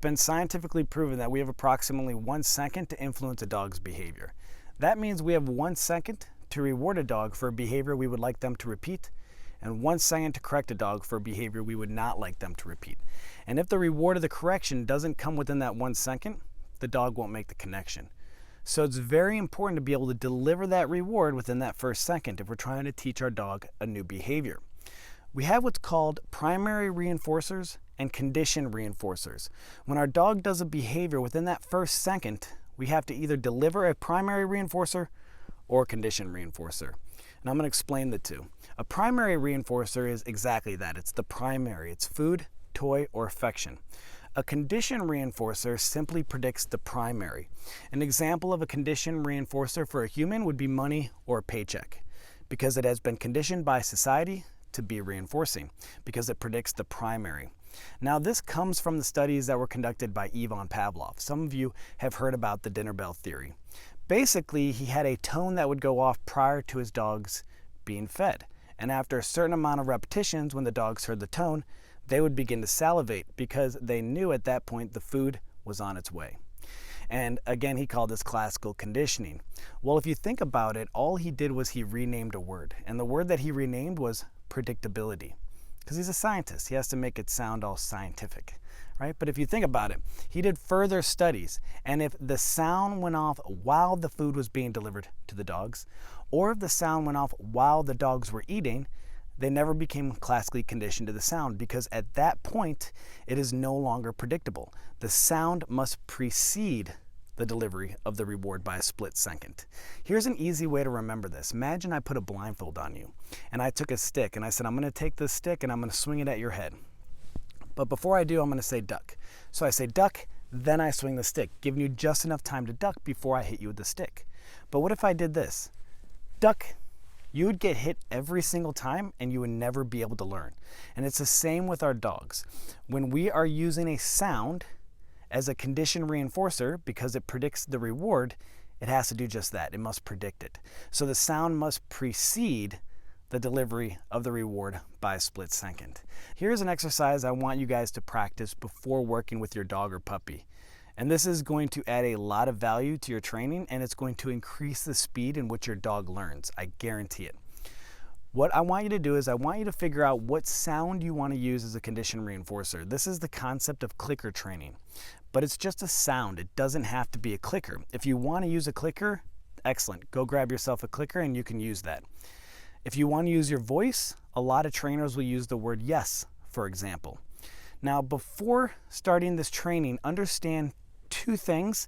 been scientifically proven that we have approximately 1 second to influence a dog's behavior. That means we have 1 second to reward a dog for a behavior we would like them to repeat, and 1 second to correct a dog for a behavior we would not like them to repeat. And if the reward of the correction doesn't come within that 1 second, the dog won't make the connection. So it's very important to be able to deliver that reward within that first second if we're trying to teach our dog a new behavior. We have what's called primary reinforcers and condition reinforcers. When our dog does a behavior within that first second, we have to either deliver a primary reinforcer or a condition reinforcer. And I'm going to explain the two. A primary reinforcer is exactly that. It's the primary. It's food, toy, or affection. A condition reinforcer simply predicts the primary. An example of a condition reinforcer for a human would be money or a paycheck, because it has been conditioned by society to be reinforcing, because it predicts the primary. Now, this comes from the studies that were conducted by Ivan Pavlov. Some of you have heard about the dinner bell theory. Basically, he had a tone that would go off prior to his dogs being fed. And after a certain amount of repetitions, when the dogs heard the tone, they would begin to salivate because they knew at that point the food was on its way. And again, he called this classical conditioning. Well, if you think about it, all he did was he renamed a word. And the word that he renamed was predictability. Because he's a scientist, he has to make it sound all scientific, right? But if you think about it, he did further studies. And if the sound went off while the food was being delivered to the dogs, or if the sound went off while the dogs were eating, they never became classically conditioned to the sound, because at that point, it is no longer predictable. The sound must precede the delivery of the reward by a split second. Here's an easy way to remember this. Imagine I put a blindfold on you, and I took a stick, and I said, I'm going to take this stick, and I'm going to swing it at your head. But before I do, I'm going to say duck. So I say duck, then I swing the stick, giving you just enough time to duck before I hit you with the stick. But what if I did this? Duck. You would get hit every single time and you would never be able to learn. And it's the same with our dogs. When we are using a sound as a condition reinforcer, because it predicts the reward, it has to do just that. It must predict it. So the sound must precede the delivery of the reward by a split second. Here's an exercise I want you guys to practice before working with your dog or puppy. And this is going to add a lot of value to your training, and it's going to increase the speed in which your dog learns. I guarantee it. What I want you to do is I want you to figure out what sound you want to use as a condition reinforcer. This is the concept of clicker training, but it's just a sound. It doesn't have to be a clicker. If you want to use a clicker, excellent. Go grab yourself a clicker and you can use that. If you want to use your voice, a lot of trainers will use the word yes, for example. Now, before starting this training, understand two things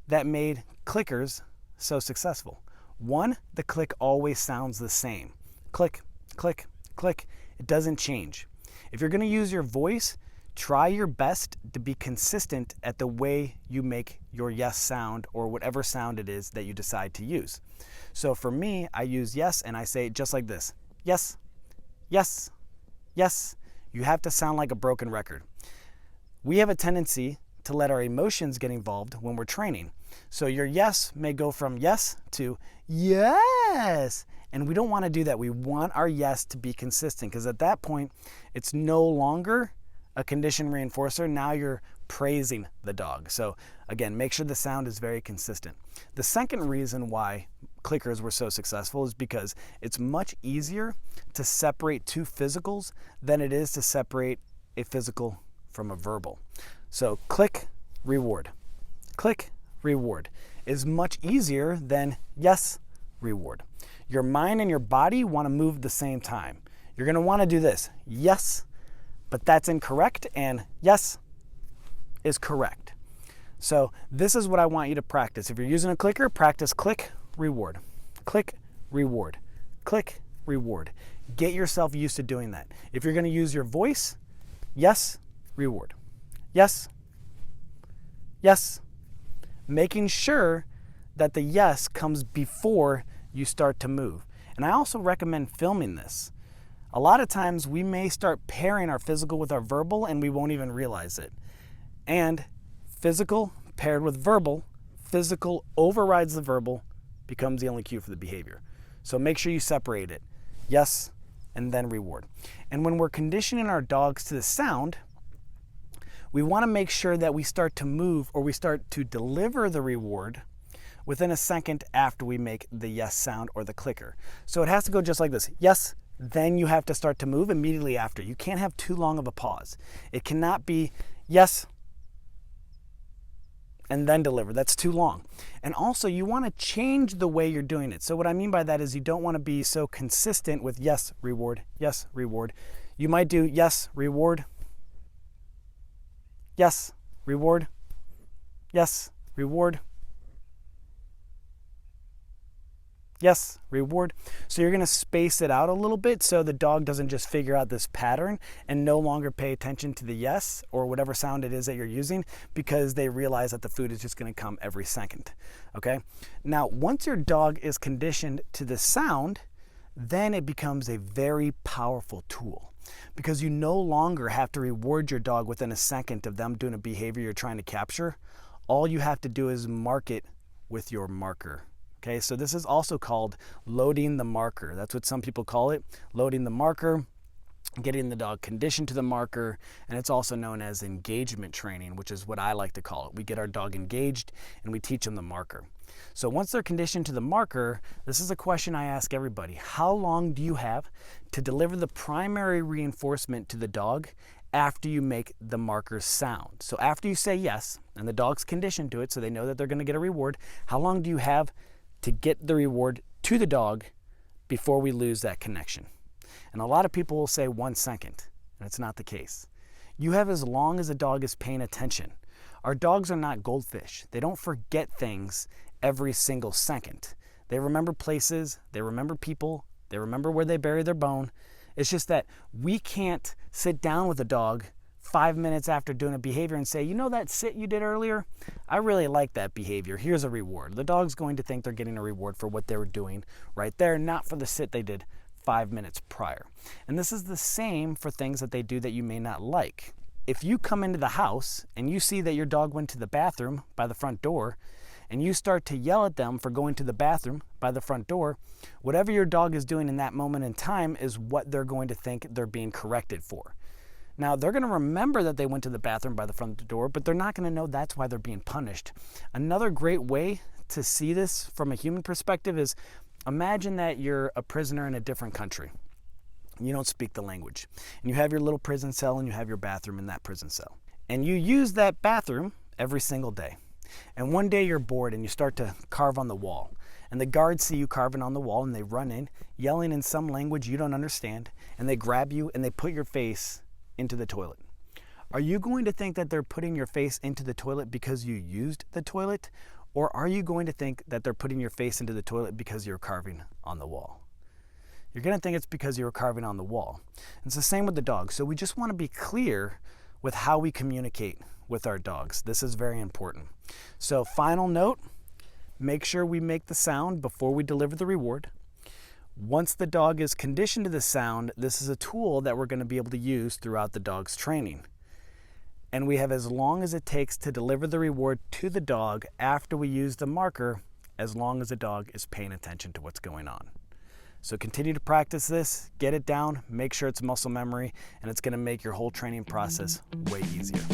that made clickers so successful. One, the click always sounds the same. Click, click, click. It doesn't change. If you're going to use your voice, try your best to be consistent at the way you make your yes sound, or whatever sound it is that you decide to use. So for me, I use yes and I say it just like this. Yes, yes, yes. You have to sound like a broken record. We have a tendency to let our emotions get involved when we're training. So your yes may go from yes to yes. And we don't want to do that. We want our yes to be consistent, because at that point, it's no longer a condition reinforcer. Now you're praising the dog. So again, make sure the sound is very consistent. The second reason why clickers were so successful is because it's much easier to separate two physicals than it is to separate a physical from a verbal. So click, reward. Click, reward is much easier than yes, reward. Your mind and your body want to move at the same time. You're going to want to do this. Yes, but that's incorrect, and yes is correct. So this is what I want you to practice. If you're using a clicker, practice click, reward. Click, reward. Click, reward. Get yourself used to doing that. If you're going to use your voice, yes, reward. Yes, yes. Making sure that the yes comes before you start to move. And I also recommend filming this. A lot of times we may start pairing our physical with our verbal and we won't even realize it. And physical paired with verbal, physical overrides the verbal, becomes the only cue for the behavior. So make sure you separate it. Yes, and then reward. And when we're conditioning our dogs to the sound, we want to make sure that we start to move, or we start to deliver the reward within a second after we make the yes sound or the clicker. So it has to go just like this. Yes, then you have to start to move immediately after. You can't have too long of a pause. It cannot be yes, and then deliver. That's too long. And also, you want to change the way you're doing it. So what I mean by that is you don't want to be so consistent with yes, reward, yes, reward. You might do yes, reward, yes, reward, yes, reward, yes, reward. So you're going to space it out a little bit so the dog doesn't just figure out this pattern and no longer pay attention to the yes or whatever sound it is that you're using, because they realize that the food is just going to come every second. Okay? Now, once your dog is conditioned to the sound, then it becomes a very powerful tool, because you no longer have to reward your dog within a second of them doing a behavior you're trying to capture. All you have to do is mark it with your marker. Okay, so this is also called loading the marker. That's what some people call it, loading the marker, getting the dog conditioned to the marker, and it's also known as engagement training, which is what I like to call it. We get our dog engaged and we teach them the marker. So once they're conditioned to the marker, this is a question I ask everybody. How long do you have to deliver the primary reinforcement to the dog after you make the marker sound? So after you say yes, and the dog's conditioned to it, so they know that they're going to get a reward, how long do you have to get the reward to the dog before we lose that connection? And a lot of people will say 1 second, and it's not the case. You have as long as the dog is paying attention. Our dogs are not goldfish. They don't forget things every single second. They remember places, they remember people, they remember where they bury their bone. It's just that we can't sit down with a dog 5 minutes after doing a behavior and say, you know that sit you did earlier? I really like that behavior. Here's a reward. The dog's going to think they're getting a reward for what they were doing right there, not for the sit they did 5 minutes prior. And this is the same for things that they do that you may not like. If you come into the house and you see that your dog went to the bathroom by the front door, and you start to yell at them for going to the bathroom by the front door, whatever your dog is doing in that moment in time is what they're going to think they're being corrected for. Now, they're going to remember that they went to the bathroom by the front door, but they're not going to know that's why they're being punished. Another great way to see this from a human perspective is, imagine that you're a prisoner in a different country. You don't speak the language. And you have your little prison cell and you have your bathroom in that prison cell. And you use that bathroom every single day. And one day you're bored and you start to carve on the wall. And the guards see you carving on the wall and they run in, yelling in some language you don't understand, and they grab you and they put your face into the toilet. Are you going to think that they're putting your face into the toilet because you used the toilet? Or are you going to think that they're putting your face into the toilet because you're carving on the wall? You're going to think it's because you were carving on the wall. It's the same with the dog. So we just want to be clear with how we communicate with our dogs. This is very important. So final note, make sure we make the sound before we deliver the reward. Once the dog is conditioned to the sound, this is a tool that we're going to be able to use throughout the dog's training. And we have as long as it takes to deliver the reward to the dog after we use the marker, as long as the dog is paying attention to what's going on. So continue to practice this, get it down, make sure it's muscle memory, and it's going to make your whole training process way easier.